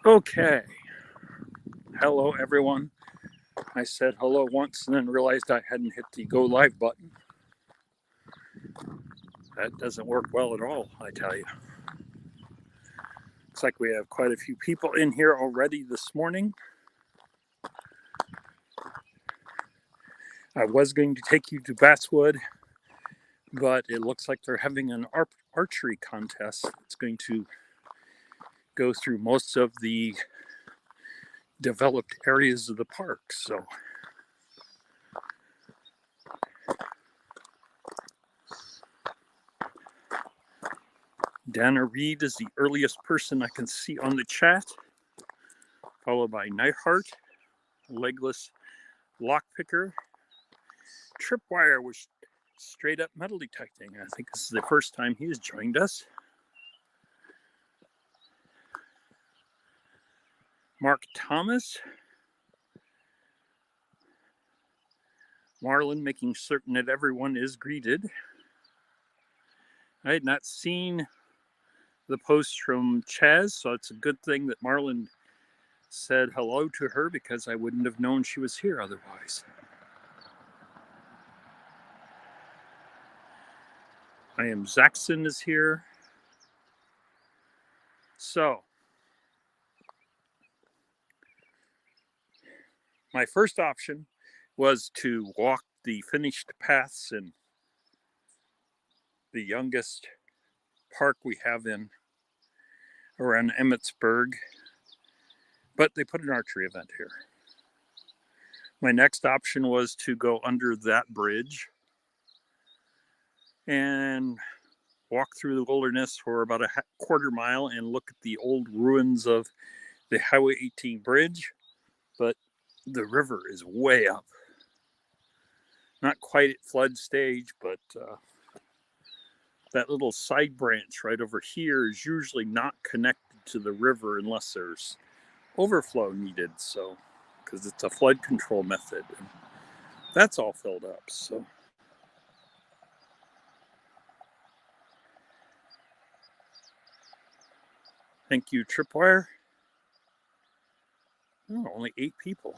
Okay. Hello, everyone. I said hello once and then realized I hadn't hit the go live button. That doesn't work well at all, I tell you. Looks like we have quite a few people in here already this morning. I was going to take you to Basswood, but it looks like they're having an archery contest. It's going to go through most of the developed areas of the park. So Dana Reed is the earliest person I can see on the chat, followed by Nightheart, Legless Lockpicker, Tripwire with straight up metal detecting. I think this is the first time he's joined us. Mark Thomas, Marlin making certain that everyone is greeted. I had not seen the post from Chaz, so it's a good thing that Marlin said hello to her because I wouldn't have known she was here otherwise. I am Zaxton is here. So, my first option was to walk the finished paths in the youngest park we have in around Emmetsburg, but they put an archery event here. My next option was to go under that bridge and walk through the wilderness for about a quarter mile and look at the old ruins of the Highway 18 bridge, but the river is way up. Not quite at flood stage, but that little side branch right over here is usually not connected to the river unless there's overflow needed, so because it's a flood control method. And that's all filled up, so. Thank you, Tripwire. Oh, only 8 people.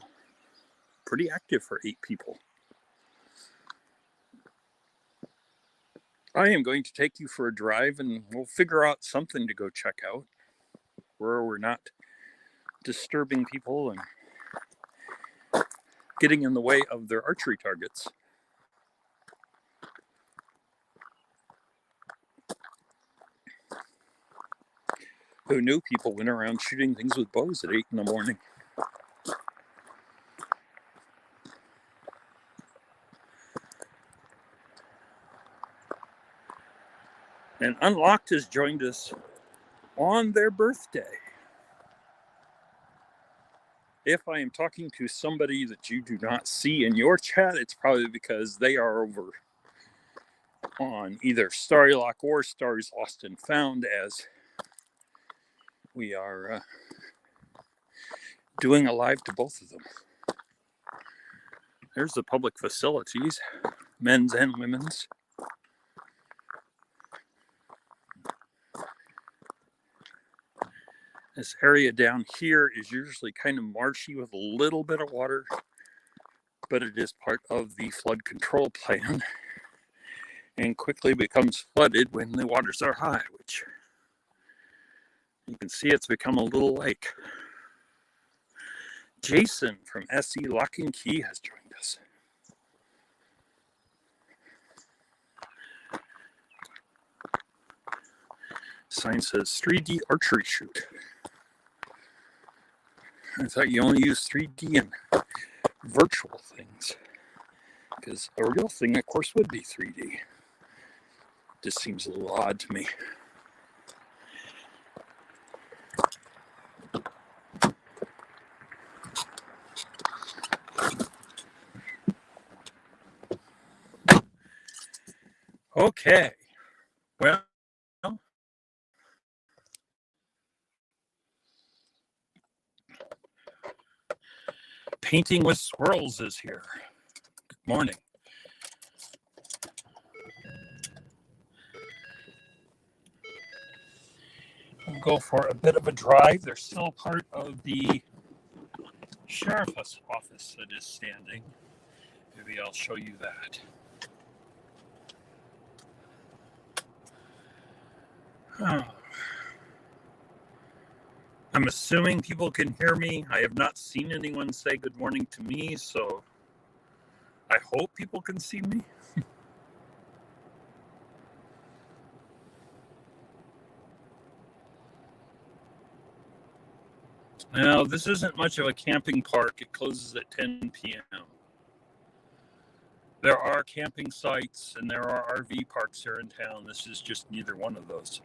Pretty active for 8 people. I am going to take you for a drive and we'll figure out something to go check out where we're not disturbing people and getting in the way of their archery targets. Who knew people went around shooting things with bows at 8 in the morning? And Unlocked has joined us on their birthday. If I am talking to somebody that you do not see in your chat, it's probably because they are over on either Starrylock or Starry's Lost and Found, as we are doing a live to both of them. There's the public facilities, men's and women's. This area down here is usually kind of marshy with a little bit of water, but it is part of the flood control plan and quickly becomes flooded when the waters are high, which you can see it's become a little lake. Jason from SE Lock and Key has joined us. Sign says 3D archery shoot. I thought you only use 3D in virtual things, because a real thing, of course, would be 3D. Just seems a little odd to me. Okay, well, Painting with Swirls is here. Good morning. go for a bit of a drive. They're still part of the sheriff's office that is standing. Maybe I'll show you that. I'm assuming people can hear me. I have not seen anyone say good morning to me, so I hope people can see me. Now, this isn't much of a camping park. It closes at 10 p.m. There are camping sites and there are RV parks here in town. This is just neither one of those.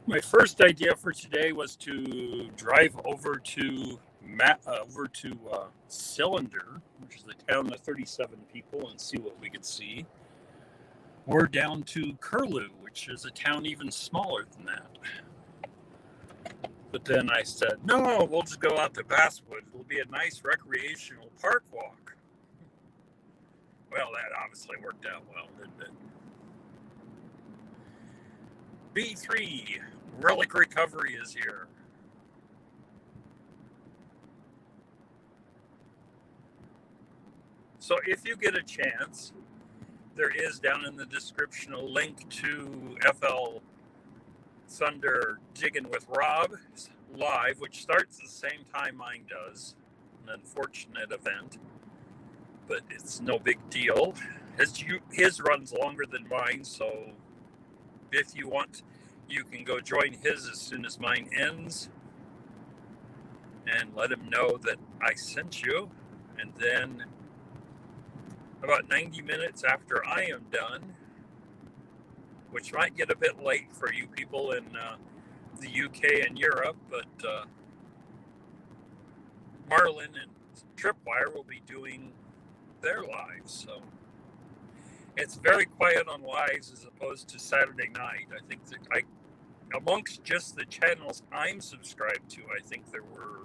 My first idea for today was to drive over to Flthunder, which is a town of 37 people, and see what we could see. Or down to Curlew, which is a town even smaller than that. But then I said, no, we'll just go out to Basswood. It'll be a nice recreational park walk. Well, that obviously worked out well, didn't it? B3, Relic Recovery is here. So if you get a chance, there is down in the description a link to Flthunder Diggin with Rob live, which starts the same time mine does. An unfortunate event, but it's no big deal. His runs longer than mine, so if you want, you can go join his as soon as mine ends and let him know that I sent you. And then about 90 minutes after I am done, which might get a bit late for you people in the UK and Europe, but Marlin and Tripwire will be doing their lives. So it's very quiet on lives as opposed to Saturday night. I think that amongst just the channels I'm subscribed to, I think there were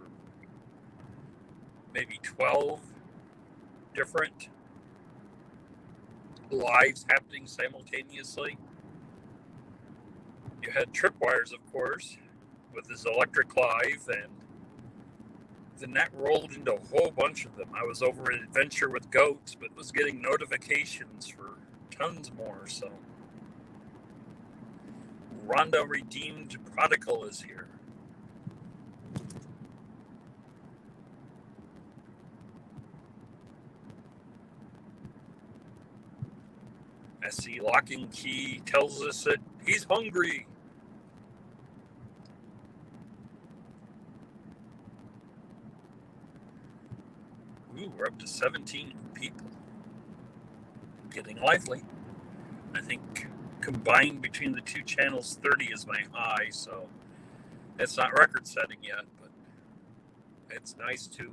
maybe 12 different lives happening simultaneously. You had Tripwires, of course, with his electric live, and then that rolled into a whole bunch of them. I was over at Adventure with Goats, but was getting notifications for tons more. So Rhonda Redeemed Prodigal is here. I see Locking Key tells us that he's hungry. Ooh, we're up to 17 people. Getting lively. I think combined between the two channels, 30 is my high, so it's not record setting yet, but it's nice to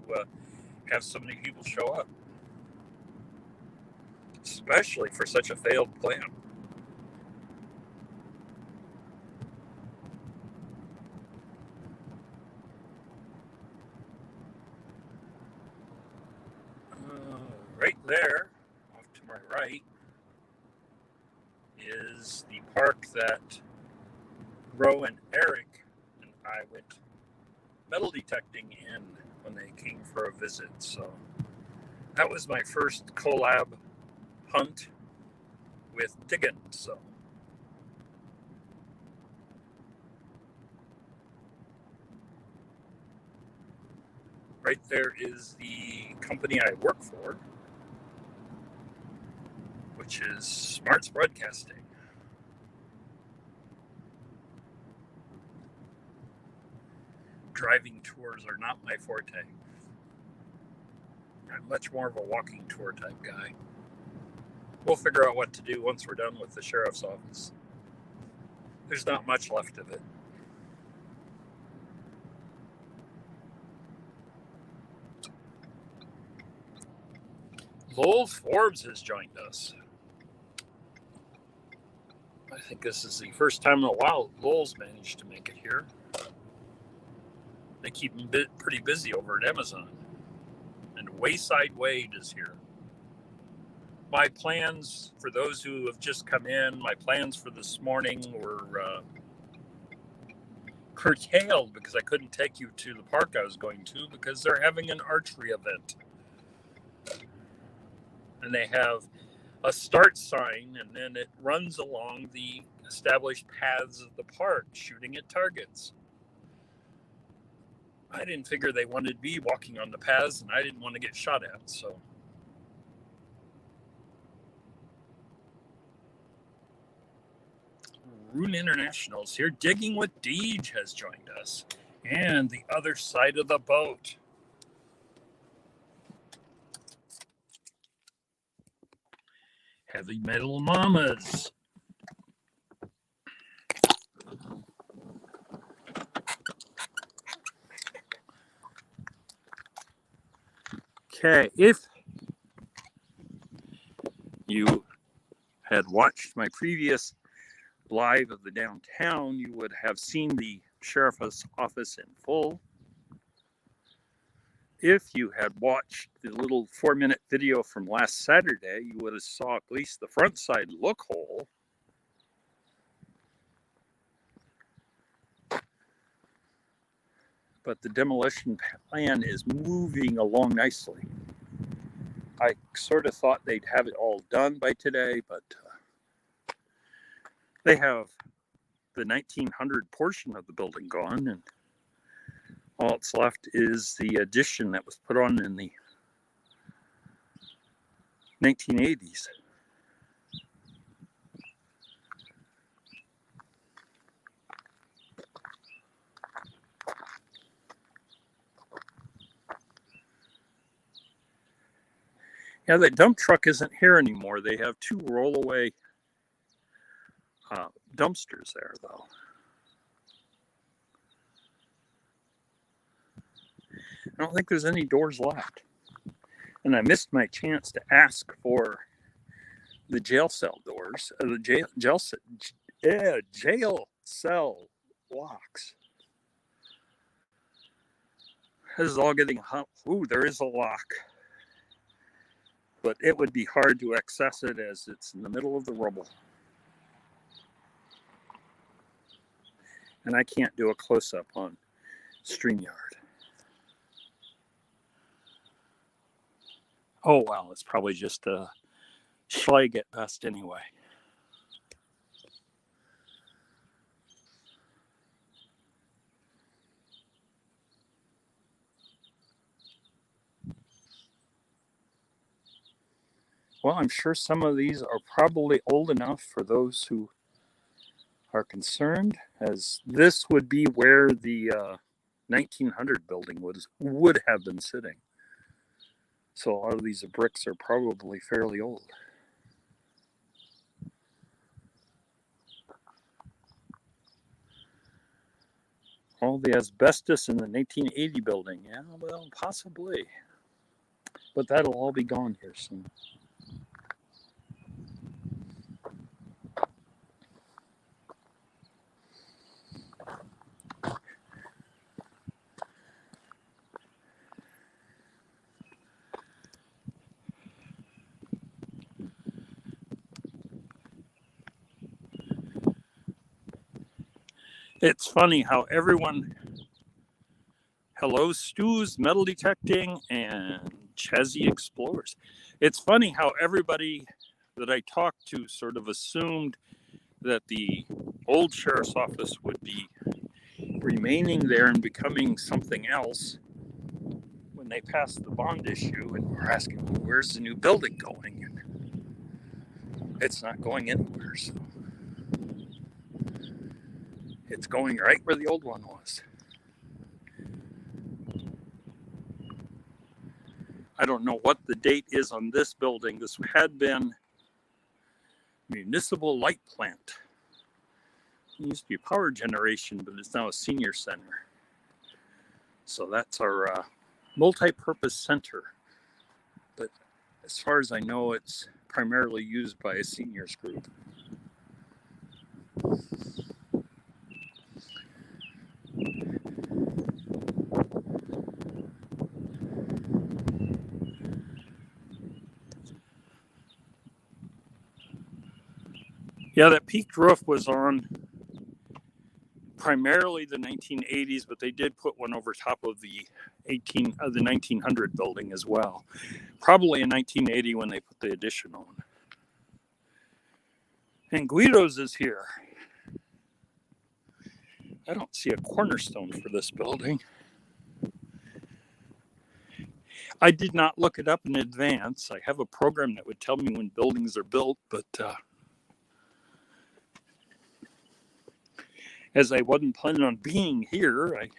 have so many people show up, especially for such a failed plan. Right there, off to my right, is the park that Ro and Eric and I went metal detecting in when they came for a visit. So that was my first collab hunt with Diggin. So right there is the company I work for, which is Smarts Broadcasting. Driving tours are not my forte. I'm much more of a walking tour type guy. We'll figure out what to do once we're done with the sheriff's office. There's not much left of it. Lowell Forbes has joined us. I think this is the first time in a while Lowell's managed to make it here. They keep him pretty busy over at Amazon. And Wayside Wade is here. My plans, for those who have just come in, my plans for this morning were curtailed because I couldn't take you to the park I was going to because they're having an archery event. And they have a start sign, and then it runs along the established paths of the park, shooting at targets. I didn't figure they wanted me walking on the paths, and I didn't want to get shot at, so. Rune International's here. Digging with Deej has joined us. And the other side of the boat. Heavy Metal Mamas. Okay, if you had watched my previous live of the downtown, you would have seen the sheriff's office in full. If you had watched the little 4-minute video from last Saturday, you would have saw at least the front side look whole. But the demolition plan is moving along nicely. I sort of thought they'd have it all done by today, but they have the 1900 portion of the building gone, and all that's left is the addition that was put on in the 1980s. Yeah, the dump truck isn't here anymore. They have 2 rollaway dumpsters there, though. I don't think there's any doors left. And I missed my chance to ask for the jail cell doors, the jail cell locks. This is all getting hot. Ooh, there is a lock. But it would be hard to access it as it's in the middle of the rubble. And I can't do a close-up on StreamYard. Oh, well, it's probably just a schlag at best anyway. Well, I'm sure some of these are probably old enough for those who are concerned, as this would be where the 1900 building would have been sitting. So a lot of these bricks are probably fairly old. All the asbestos in the 1980 building. Yeah, well, possibly. But that'll all be gone here soon. It's funny how everyone, hello Stu's Metal Detecting and Chezzy Explorers. It's funny how everybody that I talked to sort of assumed that the old sheriff's office would be remaining there and becoming something else when they passed the bond issue, and we're asking, well, where's the new building going? And it's not going anywhere, so it's going right where the old one was. I don't know what the date is on this building. This had been municipal light plant. It used to be power generation, but it's now a senior center. So that's our multi-purpose center. But As far as I know, it's primarily used by a seniors group. Yeah, that peaked roof was on primarily the 1980s, but they did put one over top of the 1900 building as well. Probably in 1980 when they put the addition on. And Guido's is here. I don't see a cornerstone for this building. I did not look it up in advance. I have a program that would tell me when buildings are built, but as I wasn't planning on being here, I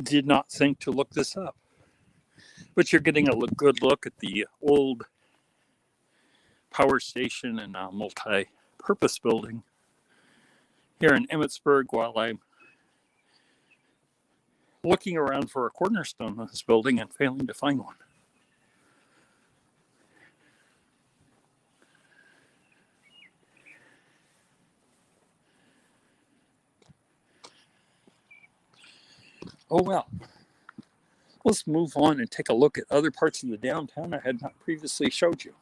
did not think to look this up. But you're getting a good look at the old power station and multi-purpose building here in Emmetsburg while I'm looking around for a cornerstone of this building and failing to find one. Oh well. Let's move on and take a look at other parts of the downtown I had not previously showed you.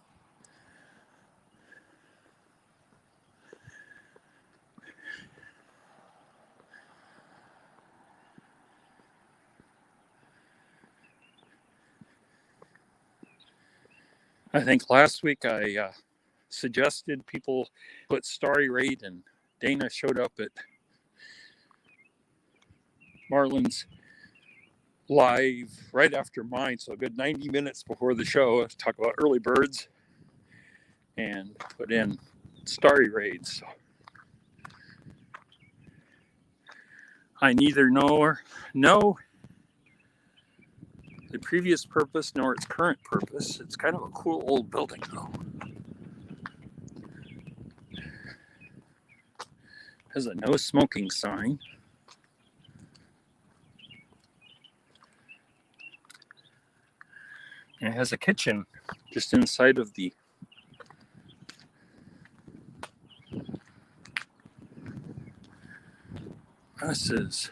I think last week I suggested people put Starry rate, and Dana showed up at Marlon's live right after mine, so a good 90 minutes before the show to talk about early birds and put in Starry raids. So I neither know the previous purpose nor its current purpose. It's kind of a cool old building though. Has a no smoking sign. And it has a kitchen just inside of the This is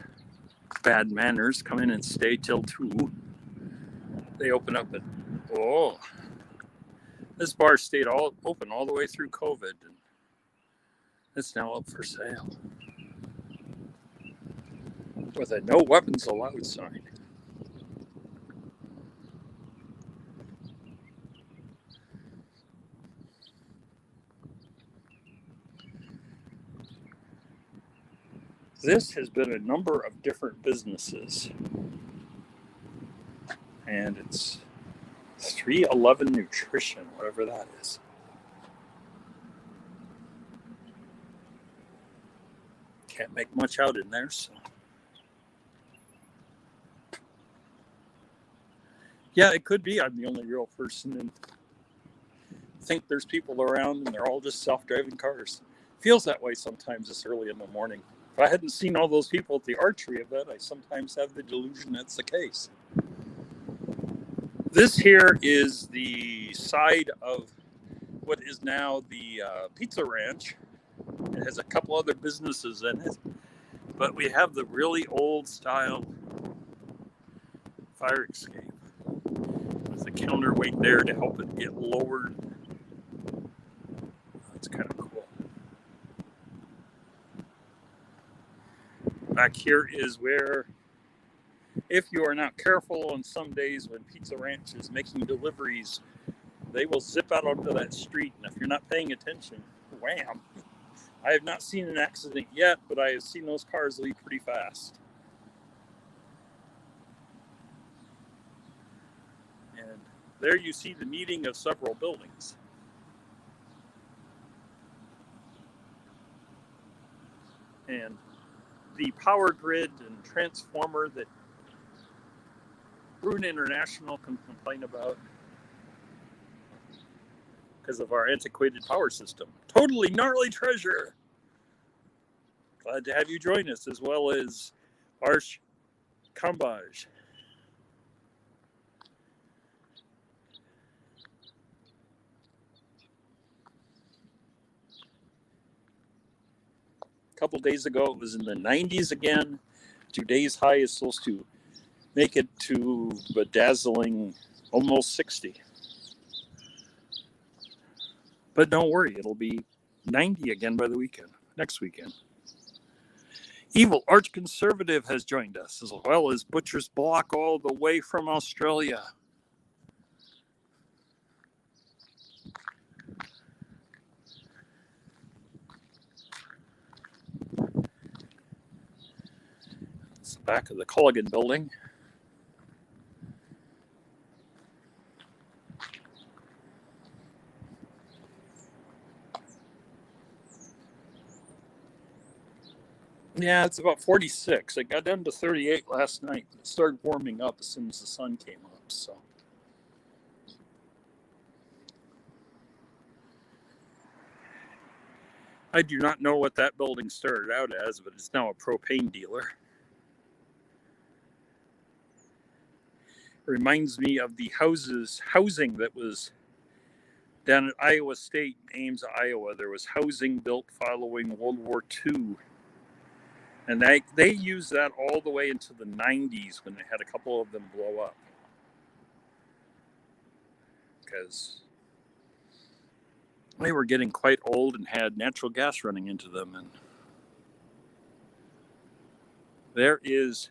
bad manners. Come in and stay till 2. They open up at this bar stayed open all the way through COVID, and it's now up for sale with a no weapons allowed sign. This has been a number of different businesses, and it's 311 Nutrition, whatever that is. Can't make much out in there, so. Yeah, it could be I'm the only real person and think there's people around and they're all just self-driving cars. Feels that way sometimes this early in the morning. If I hadn't seen all those people at the archery event, I sometimes have the delusion that's the case. This here is the side of what is now the Pizza Ranch. It has a couple other businesses in it, but we have the really old style fire escape with a counterweight there to help it get lowered. That's kind of cool. Back here is where, if you are not careful on some days when Pizza Ranch is making deliveries, they will zip out onto that street, and if you're not paying attention, wham. I have not seen an accident yet, but I have seen those cars leave pretty fast. And there you see the meeting of several buildings. And the power grid and transformer that Bruin International can complain about because of our antiquated power system. Totally gnarly treasure. Glad to have you join us, as well as Arsh Kambaj. couple days ago, it was in the 90s again. Today's high is supposed to make it to a dazzling almost 60. But don't worry, it'll be 90 again by the weekend, next weekend. Evil Arch Conservative has joined us, as well as Butcher's Block all the way from Australia. It's the back of the Culligan building. Yeah, it's about 46. It got down to 38 last night. It started warming up as soon as the sun came up. So, I do not know what that building started out as, but it's now a propane dealer. It reminds me of the housing that was down at Iowa State, in Ames, Iowa. There was housing built following World War II. And they used that all the way into the 90s when they had a couple of them blow up. Because they were getting quite old and had natural gas running into them. And there is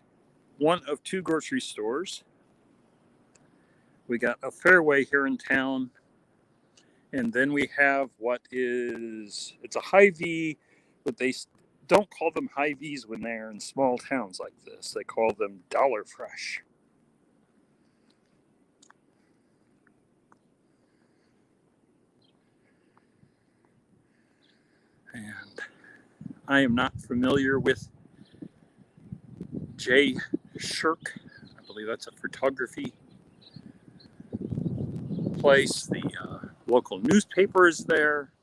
one of two grocery stores. We got a Fairway here in town. And then we have it's a Hy-Vee, but they don't call them Hy-Vees when they're in small towns like this. They call them Dollar Fresh. And I am not familiar with Jay Shirk. I believe that's a photography place. The local newspaper is there.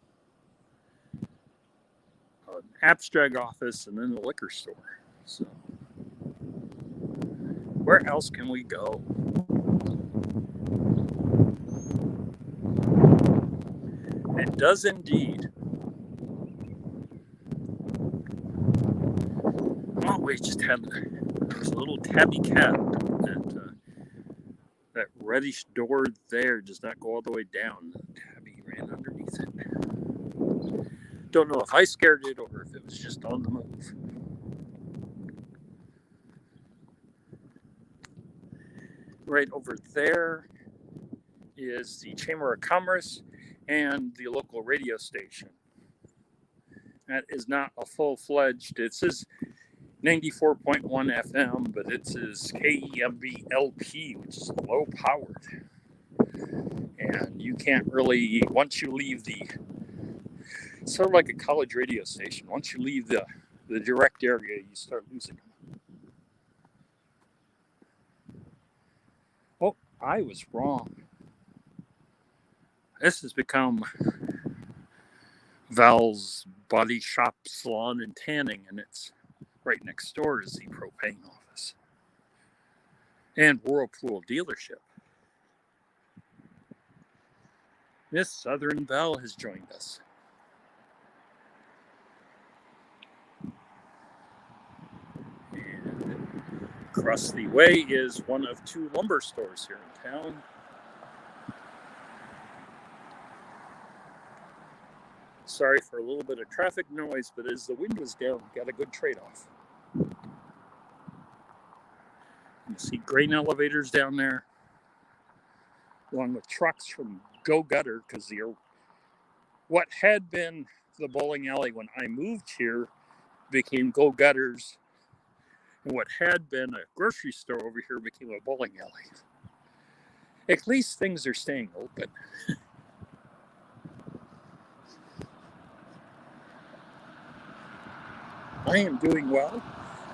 An abstract office, and then the liquor store. So, where else can we go? It does indeed. Oh, we just had there's a little tabby cat, and that reddish door there does not go all the way down. The tabby ran underneath it. Don't know if I scared it or if it was just on the move. Right over there is the Chamber of Commerce and the local radio station. That is not a full-fledged, it says 94.1 FM, but it says KEMB-LP, which is low-powered. And you can't really, once you leave it's sort of like a college radio station. Once you leave the direct area, you start losing them. Oh, I was wrong. This has become Val's Body Shop, Salon, and Tanning, and it's right next door is the propane office and Whirlpool dealership. Miss Southern Belle has joined us. And across the way is one of two lumber stores here in town. Sorry for a little bit of traffic noise, but as the wind was down, got a good trade-off. You see grain elevators down there, along with trucks from Go Gutter, because what had been the bowling alley when I moved here became Go Gutters, and what had been a grocery store over here became a bowling alley. At least things are staying open. I am doing well.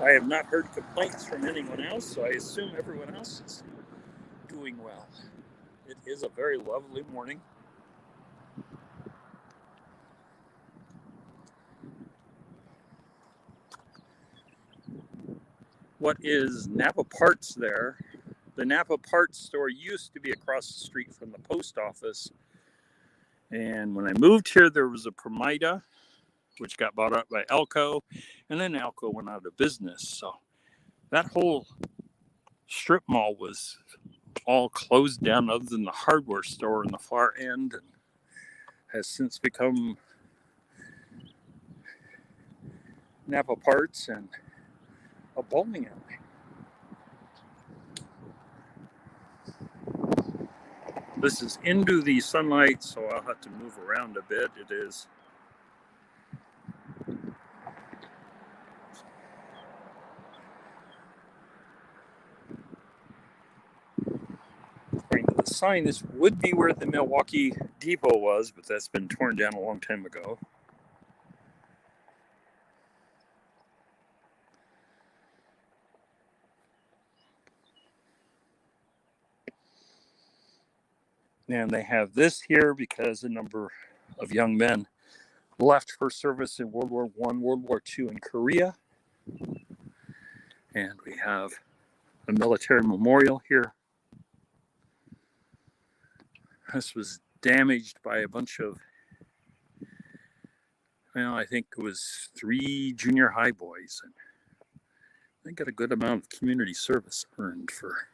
I have not heard complaints from anyone else, so I assume everyone else is doing well. It is a very lovely morning. What is Napa Parts there? The Napa Parts store used to be across the street from the post office. And when I moved here, there was a Promida. which got bought out by Alco, and then Alco went out of business. So that whole strip mall was all closed down other than the hardware store in the far end, and has since become Napa Parts and a bowling alley. This is into the sunlight, so I'll have to move around a bit. It is according to the sign, this would be where the Milwaukee Depot was, but that's been torn down a long time ago. And they have this here because a number of young men left for service in World War I, World War II, and Korea. And we have a military memorial here. This was damaged by a bunch of, well, I think it was 3 junior high boys. And they got a good amount of community service earned for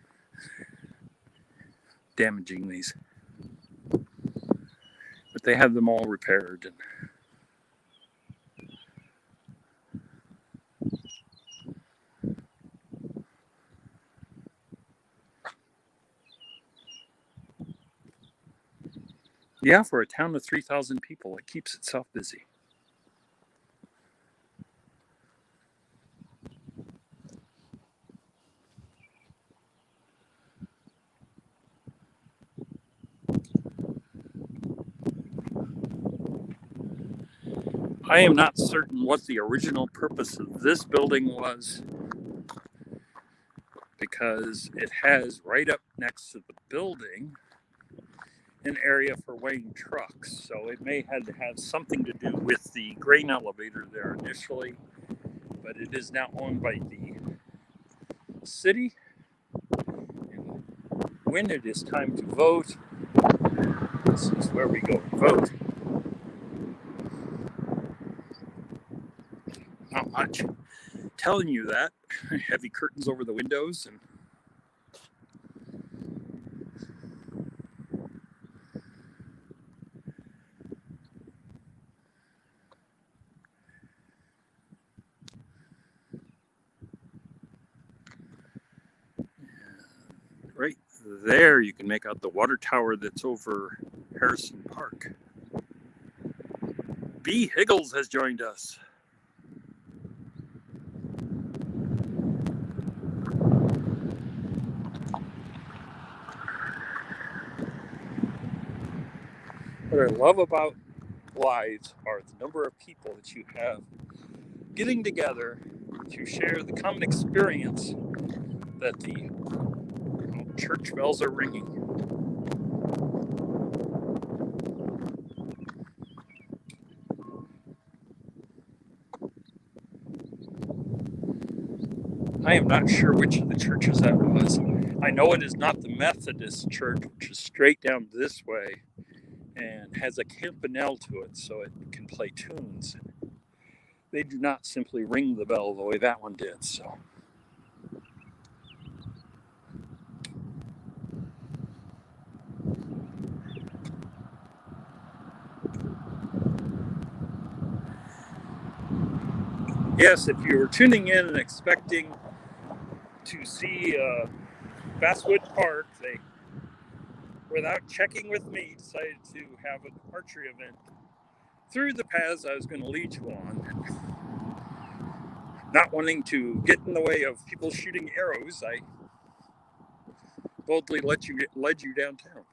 damaging these. But they have them all repaired. And yeah, for a town of 3,000 people, it keeps itself busy. I am not certain what the original purpose of this building was, because it has right up next to the building an area for weighing trucks. So it may have had something to do with the grain elevator there initially, but it is now owned by the city. And when it is time to vote, this is where we go to vote. Not much. Telling you that. Heavy curtains over the windows, and right there you can make out the water tower that's over Harrison Park. B. Higgles has joined us. What I love about lives are the number of people that you have getting together to share the common experience that the church bells are ringing. I am not sure which of the churches that was. I know it is not the Methodist church, which is straight down this way and has a campanelle to it so it can play tunes. They do not simply ring the bell the way that one did. So yes, if you were tuning in and expecting to see Basswood Park, they, without checking with me, decided to have an archery event through the paths I was going to lead you on. Not wanting to get in the way of people shooting arrows, I boldly led you downtown,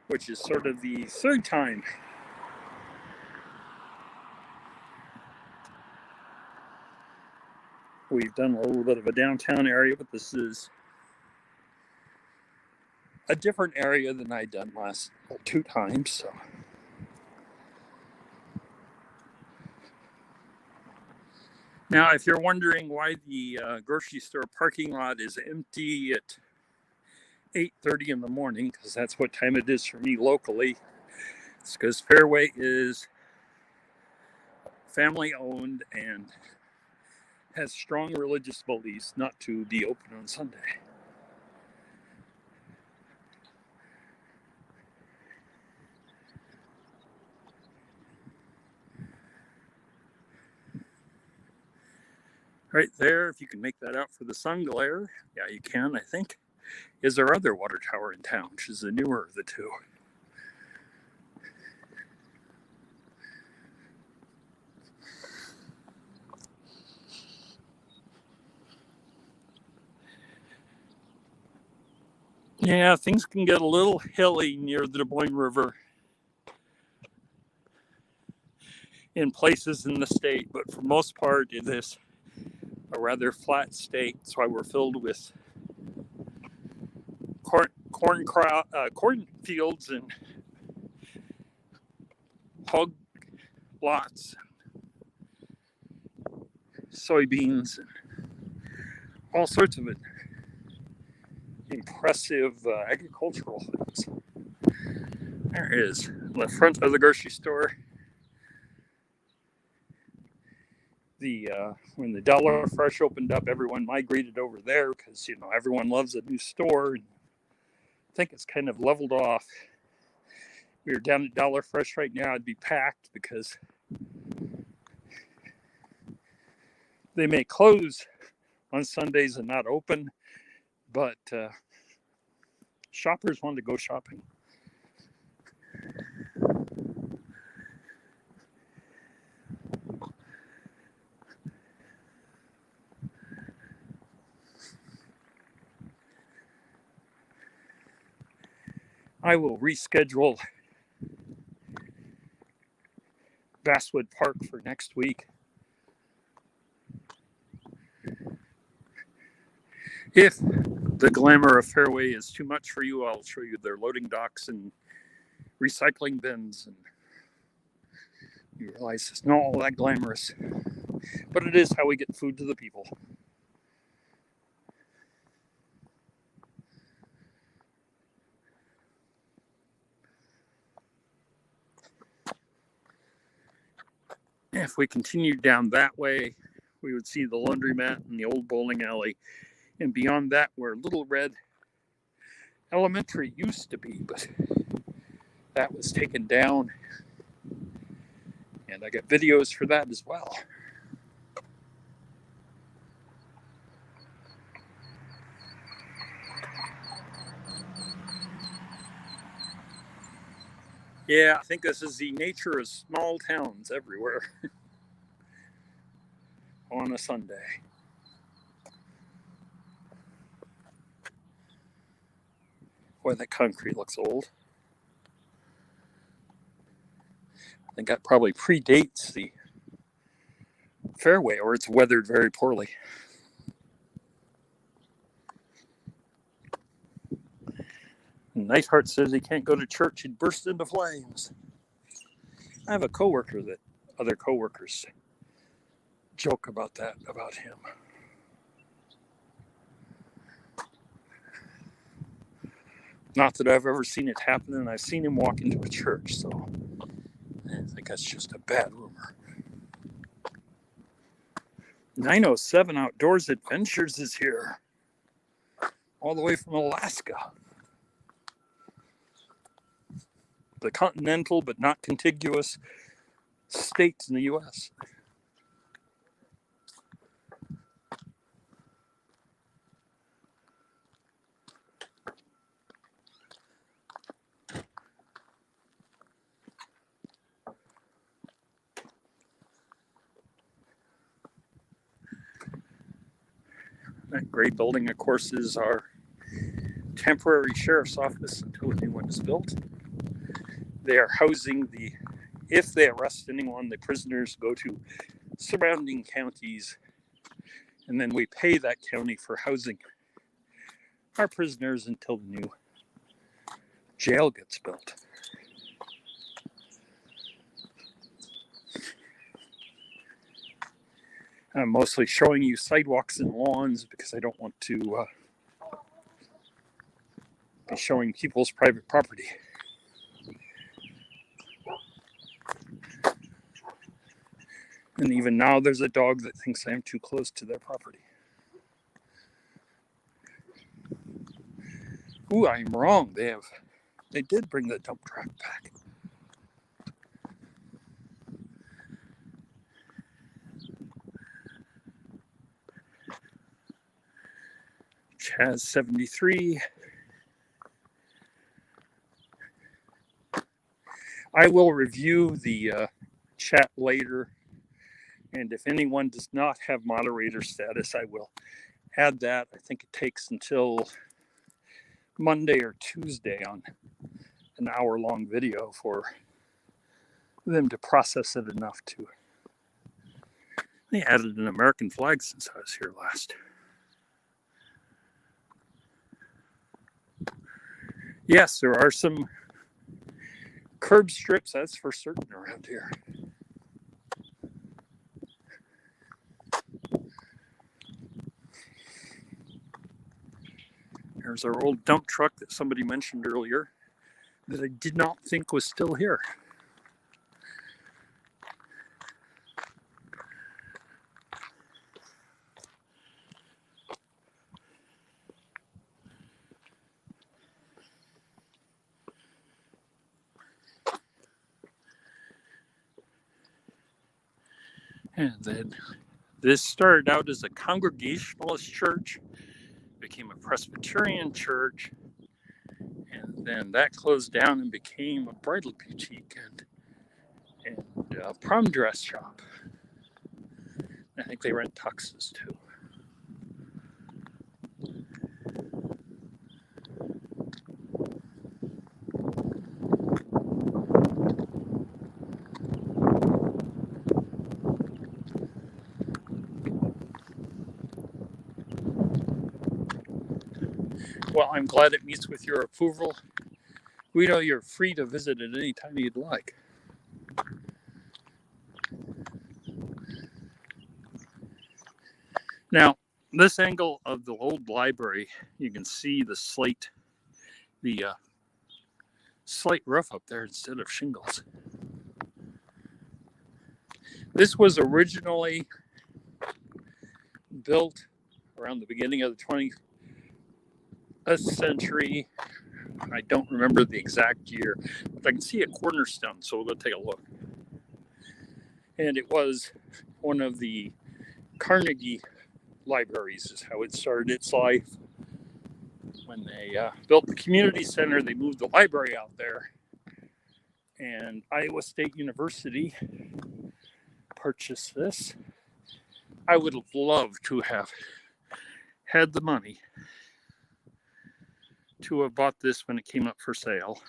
which is sort of the third time we've done a little bit of a downtown area, but this is a different area than I'd done last 2 times. So now, if you're wondering why the grocery store parking lot is empty at 8:30 in the morning, because that's what time it is for me locally, It's because Fairway is family owned and has strong religious beliefs not to be open on Sunday. Right there, if you can make that out for the sun glare, yeah, you can, I think, is our other water tower in town, which is the newer of the two. Yeah, things can get a little hilly near the Des Moines River in places in the state, but for most part it is a rather flat state. That's why we're filled with corn fields and hog lots, soybeans, and all sorts of impressive agricultural things. There it is, the front of the grocery store. When the Dollar Fresh opened up, everyone migrated over there because, you know, everyone loves a new store. And I think it's kind of leveled off. We were down at Dollar Fresh right now, it'd be packed because they may close on Sundays and not open, but shoppers want to go shopping. I will reschedule Basswood Park for next week. If the glamour of Fairway is too much for you, I'll show you their loading docks and recycling bins, and you realize it's not all that glamorous, but it is how we get food to the people. If we continued down that way, we would see the laundromat and the old bowling alley, and beyond that where Little Red Elementary used to be, but that was taken down, and I got videos for that as well. Yeah, I think this is the nature of small towns everywhere on a Sunday. Boy, that concrete looks old. I think that probably predates the Fairway, or it's weathered very poorly. Nightheart says he can't go to church, he'd burst into flames. I have a coworker that other coworkers joke about that about him. Not that I've ever seen it happen, and I've seen him walk into a church, so I think that's just a bad rumor. 907 Outdoors Adventures is here, all the way from Alaska. The continental but not contiguous states in the U.S. That gray building, of course, is our temporary sheriff's office until a new one is built. They are housing if they arrest anyone, the prisoners go to surrounding counties, and then we pay that county for housing our prisoners until the new jail gets built. I'm mostly showing you sidewalks and lawns because I don't want to be showing people's private property. And even now there's a dog that thinks I'm too close to their property. Ooh, I'm wrong. They did bring the dump truck back. Chaz 73. I will review the chat later, and if anyone does not have moderator status, I will add that. I think it takes until Monday or Tuesday on an hour-long video for them to process it enough to. They added an American flag since I was here last. Yes, there are some curb strips, that's for certain, around here. There's our old dump truck that somebody mentioned earlier that I did not think was still here. And then this started out as a Congregationalist church, became a Presbyterian church, and then that closed down and became a bridal boutique and a prom dress shop. I think they rent tuxes too. Well, I'm glad it meets with your approval. We know you're free to visit at any time you'd like. Now, this angle of the old library, you can see the slate roof up there instead of shingles. This was originally built around the beginning of the 20th century. I don't remember the exact year, but I can see a cornerstone, so we'll go take a look. And it was one of the Carnegie libraries, is how it started its life. When they built the community center, they moved the library out there, and Iowa State University purchased this. I would have loved to have had the money to have bought this when it came up for sale.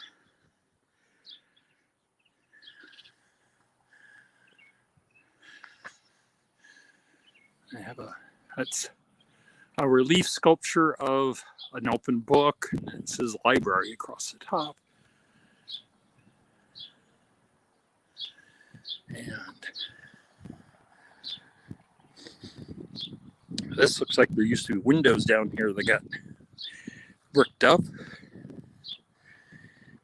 That's a relief sculpture of an open book. It says library across the top. And this looks like there used to be windows down here that got bricked up.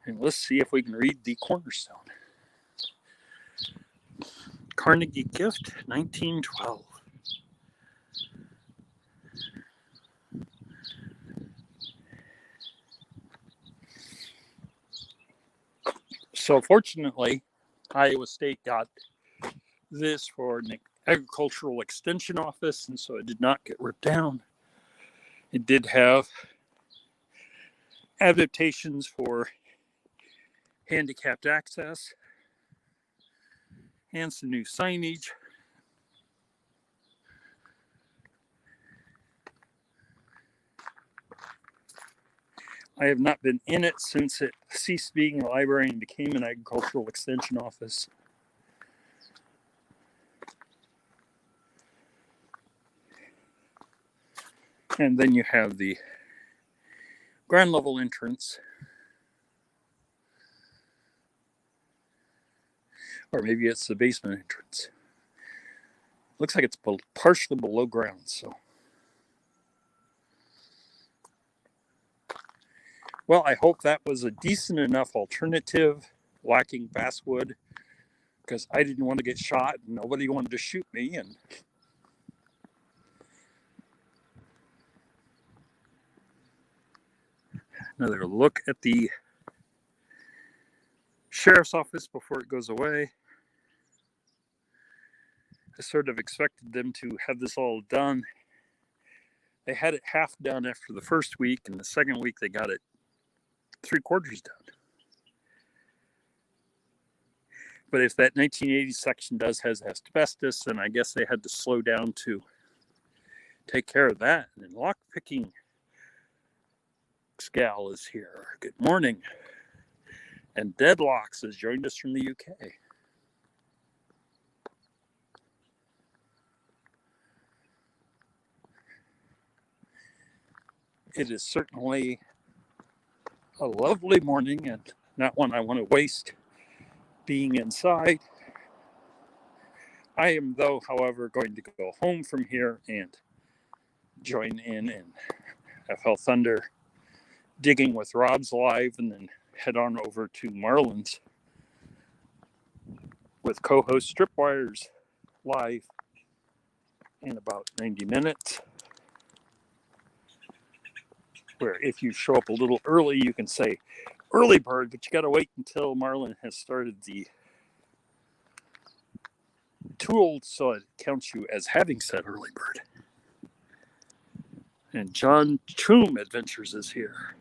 And let's see if we can read the cornerstone. Carnegie Gift, 1912. So fortunately, Iowa State got this for an agricultural extension office, and so it did not get ripped down. It did have adaptations for handicapped access and some new signage. I have not been in it since it ceased being a library and became an agricultural extension office. And then you have the ground level entrance. Or maybe it's the basement entrance. Looks like it's partially below ground, so. Well, I hope that was a decent enough alternative, lacking basswood because I didn't want to get shot and nobody wanted to shoot me. And another look at the sheriff's office before it goes away. I sort of expected them to have this all done. They had it half done after the first week, and the second week they got it 3/4 done. But if that 1980 section has asbestos, then I guess they had to slow down to take care of that. And then lockpicking gal is here. Good morning. And Deadlocks has joined us from the UK. It is certainly a lovely morning and not one I want to waste being inside. I am, though, however, going to go home from here and join in and have Flthunder digging with Rob's live, and then head on over to Marlin's with co-host Stripwires live in about 90 minutes. Where if you show up a little early, you can say early bird, but you got to wait until Marlin has started the tool so it counts you as having said early bird. And John Choom Adventures is here.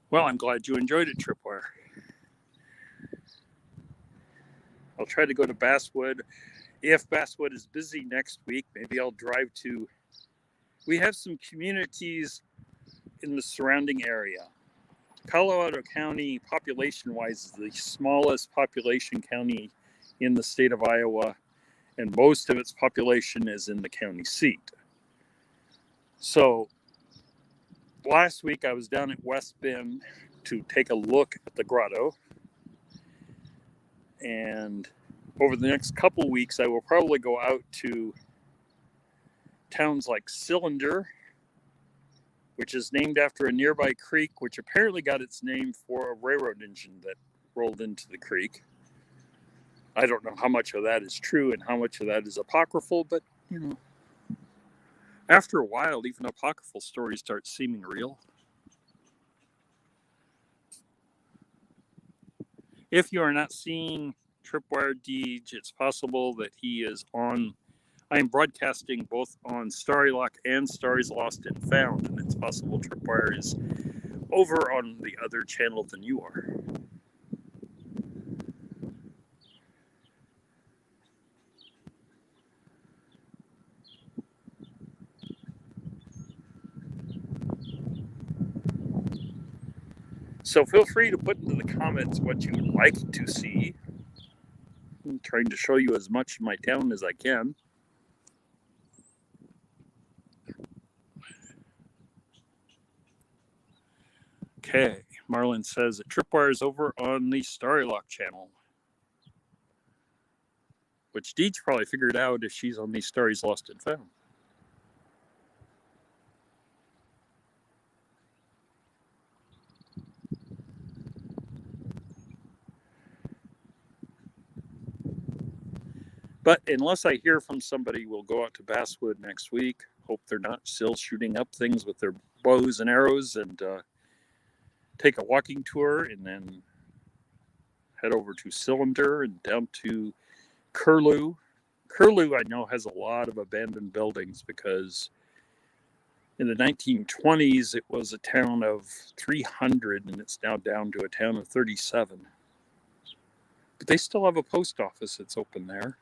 Well, I'm glad you enjoyed it, Tripwire. I'll try to go to Basswood. If Basswood is busy next week, maybe I'll drive to... We have some communities in the surrounding area. Colorado County, population-wise, is the smallest population county in the state of Iowa, and most of its population is in the county seat. So last week I was down at West Bend to take a look at the grotto, and over the next couple weeks I will probably go out to towns like Flthunder, which is named after a nearby creek, which apparently got its name for a railroad engine that rolled into the creek. I don't know how much of that is true and how much of that is apocryphal, but, you know, after a while, even apocryphal stories start seeming real. If you are not seeing Tripwire Deej, it's possible that he is on... I am broadcasting both on Starrylock and Starry's Lost and Found, and it's possible Tripwire is over on the other channel than you are. So feel free to put into the comments what you would like to see. I'm trying to show you as much of my town as I can. Okay, Marlin says that Tripwire is over on the Starrylock channel, which Deej probably figured out if she's on the Starry's Lost and Found. But unless I hear from somebody, we'll go out to Basswood next week. Hope they're not still shooting up things with their bows and arrows, and take a walking tour, and then head over to Flthunder and down to Curlew. Curlew, I know, has a lot of abandoned buildings because in the 1920s, it was a town of 300, and it's now down to a town of 37. But they still have a post office that's open there.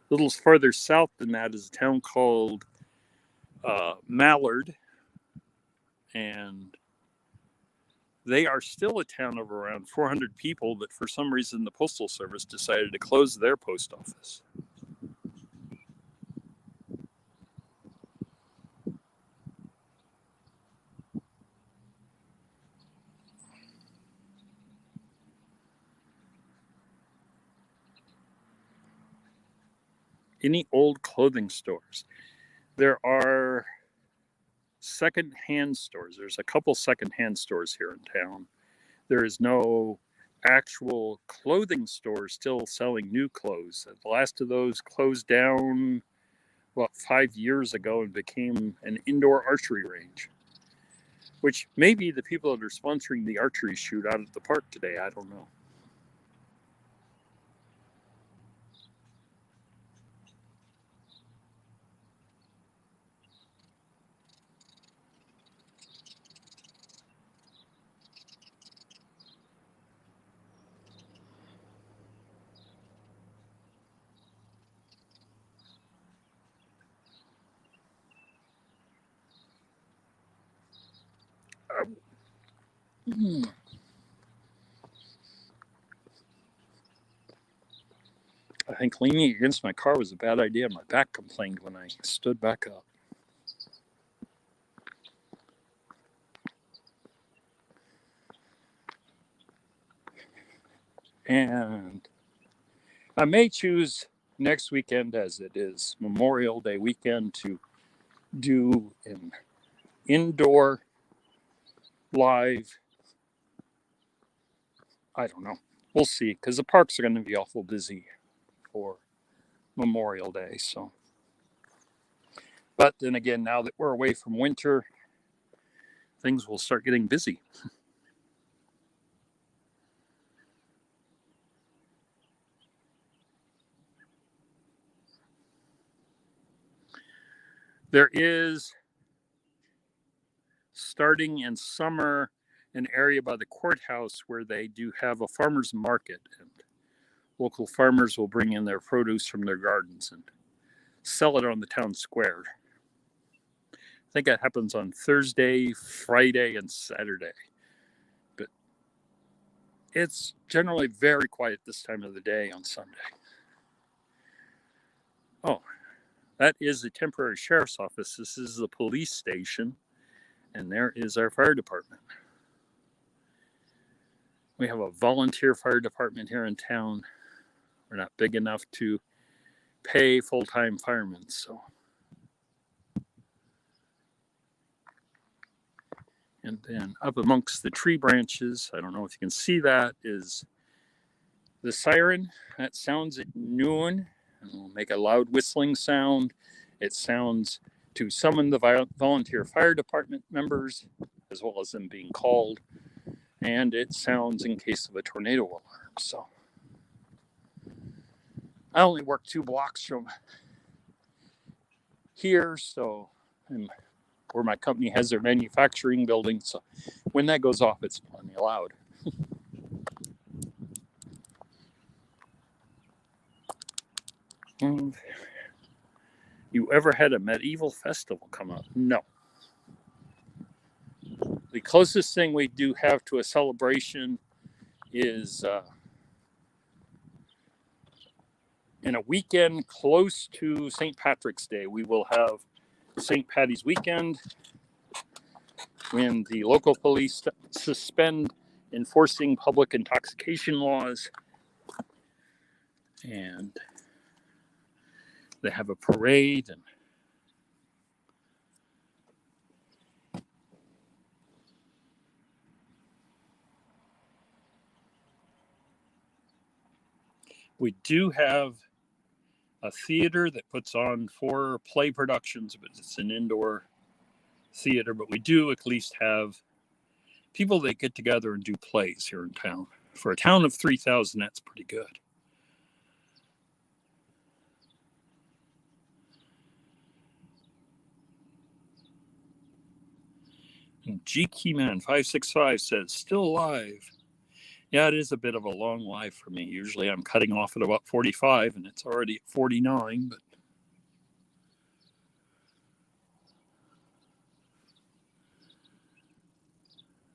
A little farther south than that is a town called Mallard, and they are still a town of around 400 people, but for some reason the Postal Service decided to close their post office. Any old clothing stores? there are secondhand stores. There's a couple secondhand stores here in town. There is no actual clothing store still selling new clothes. The last of those closed down about 5 years ago and became an indoor archery range, which maybe the people that are sponsoring the archery shoot out at the park today, I don't know. I think leaning against my car was a bad idea. My back complained when I stood back up. And I may choose next weekend, as it is Memorial Day weekend, to do an indoor live. I don't know. We'll see, because the parks are going to be awful busy for Memorial Day. So, but then again, now that we're away from winter, things will start getting busy. There is, starting in summer, an area by the courthouse where they do have a farmer's market, and local farmers will bring in their produce from their gardens and sell it on the town square. I think that happens on Thursday, Friday, and Saturday. But it's generally very quiet this time of the day on Sunday. Oh, that is the temporary sheriff's office. This is the police station, and there is our fire department. We have a volunteer fire department here in town. We're not big enough to pay full-time firemen, so. And then up amongst the tree branches, I don't know if you can see that, is the siren. That sounds at noon and will make a loud whistling sound. It sounds to summon the volunteer fire department members, as well as them being called. And it sounds in case of a tornado alarm. So I only work 2 blocks from here, so I'm where my company has their manufacturing building. So when that goes off, it's plenty loud. You ever had a medieval festival come up? No. The closest thing we do have to a celebration is in a weekend close to St. Patrick's Day. We will have St. Patty's weekend, when the local police suspend enforcing public intoxication laws, and they have a parade. And we do have a theater that puts on 4 play productions, but it's an indoor theater. But we do at least have people that get together and do plays here in town. For a town of 3,000, that's pretty good. And G Keyman 565 says, still alive. Yeah, it is a bit of a long life for me. Usually I'm cutting off at about 45, and it's already at 49, but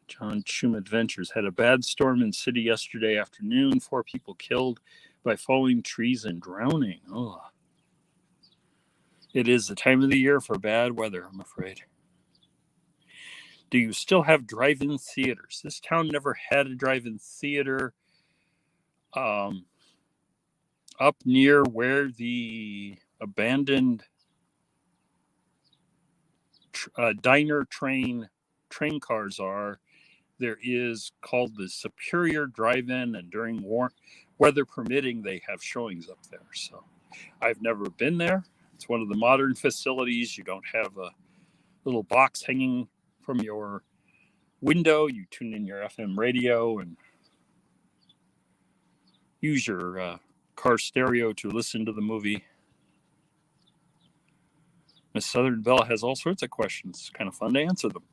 John Chum Adventures had a bad storm in city yesterday afternoon. 4 people killed by falling trees and drowning. Oh, it is the time of the year for bad weather, I'm afraid. Do you still have drive-in theaters? This town never had a drive-in theater. Up near where the abandoned diner train cars are, there is called the Superior Drive-In, and during weather permitting, they have showings up there. So I've never been there. It's one of the modern facilities. You don't have a little box hanging from your window. You tune in your FM radio and use your car stereo to listen to the movie. Miss Southern Belle has all sorts of questions. It's kind of fun to answer them.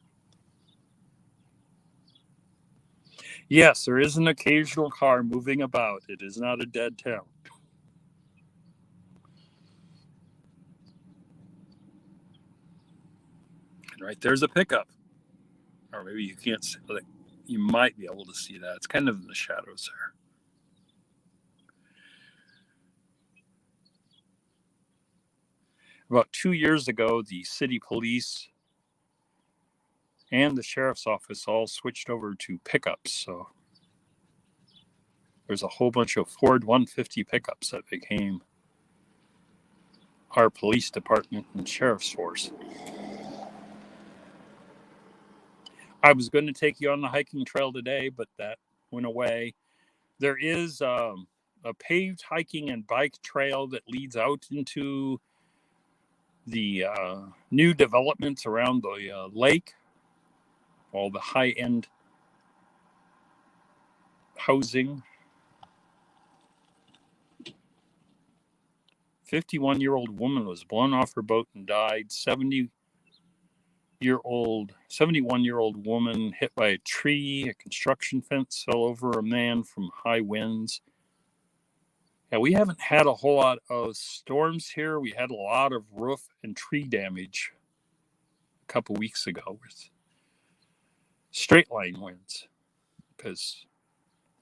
Yes, there is an occasional car moving about. It is not a dead town. And right there's a pickup. Or maybe you can't see it. You might be able to see that. It's kind of in the shadows there. About 2 years ago, the city police and the sheriff's office all switched over to pickups. So there's a whole bunch of Ford 150 pickups that became our police department and sheriff's force. I was going to take you on the hiking trail today, but that went away. There is a paved hiking and bike trail that leads out into the new developments around the lake, all the high-end housing. 51-year-old woman was blown off her boat and died. 71-year-old woman hit by a tree. A construction fence fell over a man from high winds. Yeah, we haven't had a whole lot of storms here. We had a lot of roof and tree damage a couple weeks ago with straight line winds. Because,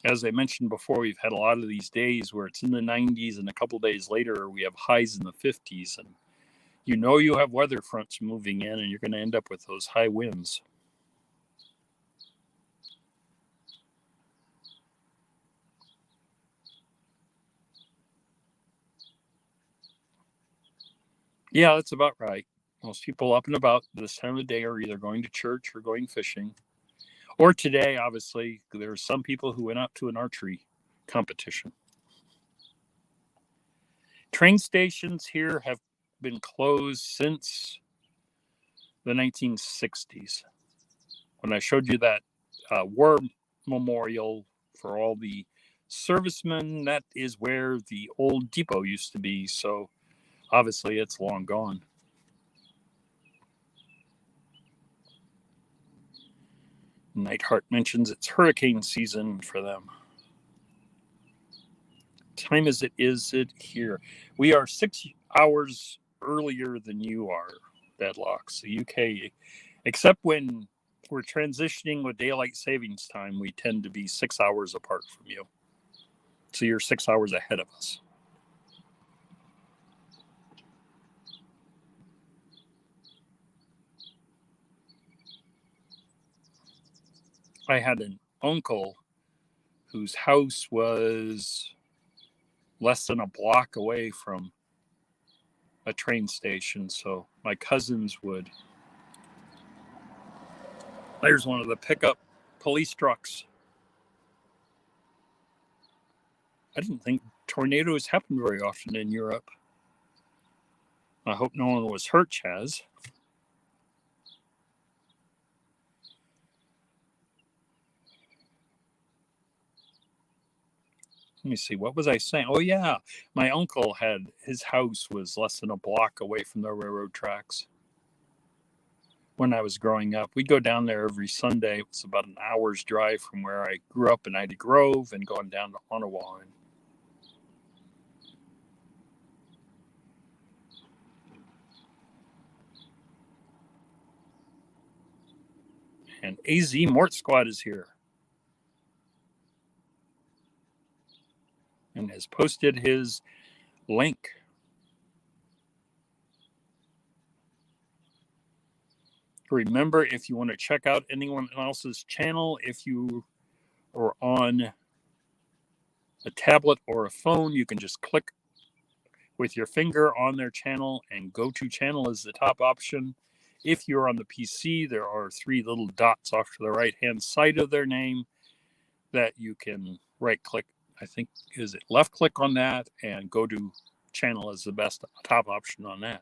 as I mentioned before, we've had a lot of these days where it's in the 90s, and a couple days later we have highs in the 50s. And you know you have weather fronts moving in, and you're going to end up with those high winds. Yeah, that's about right. Most people up and about this time of the day are either going to church or going fishing. Or today, obviously, there are some people who went out to an archery competition. Train stations here have been closed since the 1960s. When I showed you that war memorial for all the servicemen, that is where the old depot used to be. So obviously it's long gone. Nightheart mentions it's hurricane season for them. Time is it here? We are 6 hours earlier than you are, Deadlocks. The UK, except when we're transitioning with daylight savings time, we tend to be 6 hours apart from you. So you're 6 hours ahead of us. I had an uncle whose house was less than a block away from a train station. So my cousins would. There's one of the pickup police trucks. I didn't think tornadoes happen very often in Europe. I hope no one was hurt, Chaz. Let me see, what was I saying? Oh yeah, my uncle had, his house was less than a block away from the railroad tracks. When I was growing up, we'd go down there every Sunday. It was about an hour's drive from where I grew up in Ida Grove and going down to Ottawa. And AZ Mort Squad is here and has posted his link. Remember, if you want to check out anyone else's channel, if you are on a tablet or a phone, you can just click with your finger on their channel, and go to channel is the top option. If you're on the PC, there are 3 little dots off to the right-hand side of their name that you can right-click. I think, is it left-click on that and go to channel is the best top option on that.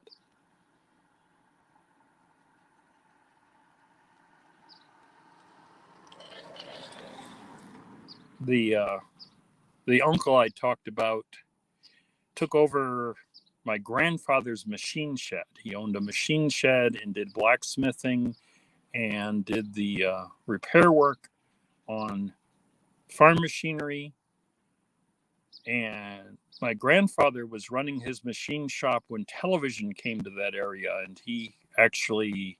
The uncle I talked about took over my grandfather's machine shed. He owned a machine shed and did blacksmithing and did the repair work on farm machinery. And my grandfather was running his machine shop when television came to that area, and he actually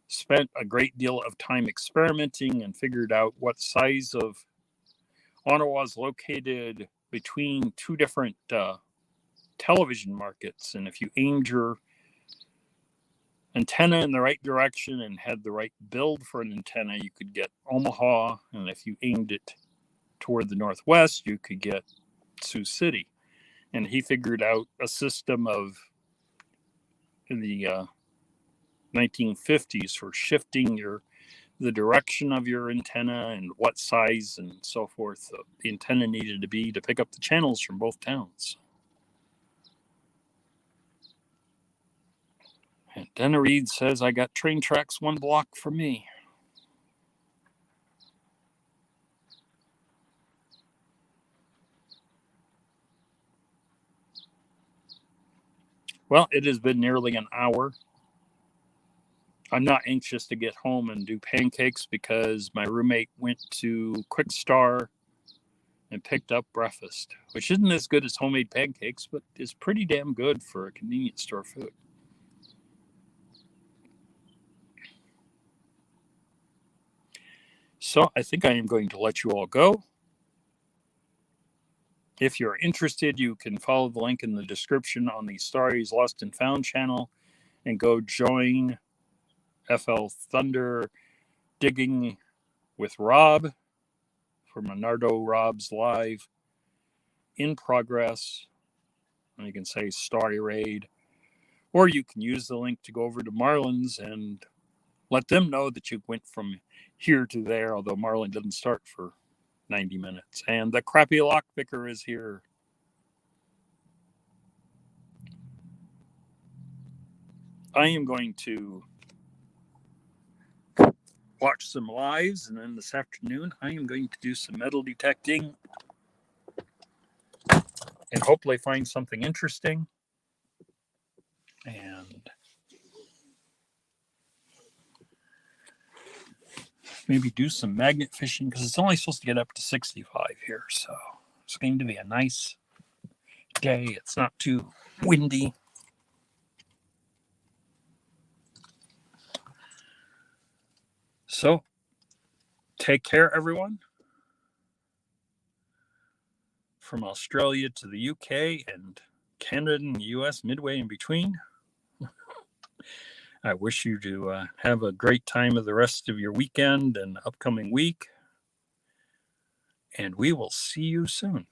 spent a great deal of time experimenting and figured out what size of Ottawa is located between 2 different television markets. And if you aimed your antenna in the right direction and had the right build for an antenna, you could get Omaha. And if you aimed it toward the northwest, you could get Sioux City. And he figured out a system of, in the 1950s, for shifting the direction of your antenna and what size and so forth the antenna needed to be to pick up the channels from both towns. And Denna Reed says, I got train tracks 1 block from me. Well, it has been nearly an hour. I'm not anxious to get home and do pancakes because my roommate went to Quick Star and picked up breakfast, which isn't as good as homemade pancakes, but is pretty damn good for a convenience store food. So I think I am going to let you all go. If you're interested, you can follow the link in the description on the Starry's Lost and Found channel and go join Flthunder Digging with Rob for Monardo Rob's live in progress. And you can say Starry Raid, or you can use the link to go over to Marlin's and let them know that you went from here to there, although Marlin didn't start for 90 minutes. And the crappy lockpicker is here. I am going to watch some lives, and then this afternoon I am going to do some metal detecting and hopefully find something interesting. And maybe do some magnet fishing because it's only supposed to get up to 65 here. So it's going to be a nice day. It's not too windy. So take care, everyone. From Australia to the UK and Canada and the US, midway in between. I wish you to have a great time of the rest of your weekend and upcoming week. And we will see you soon.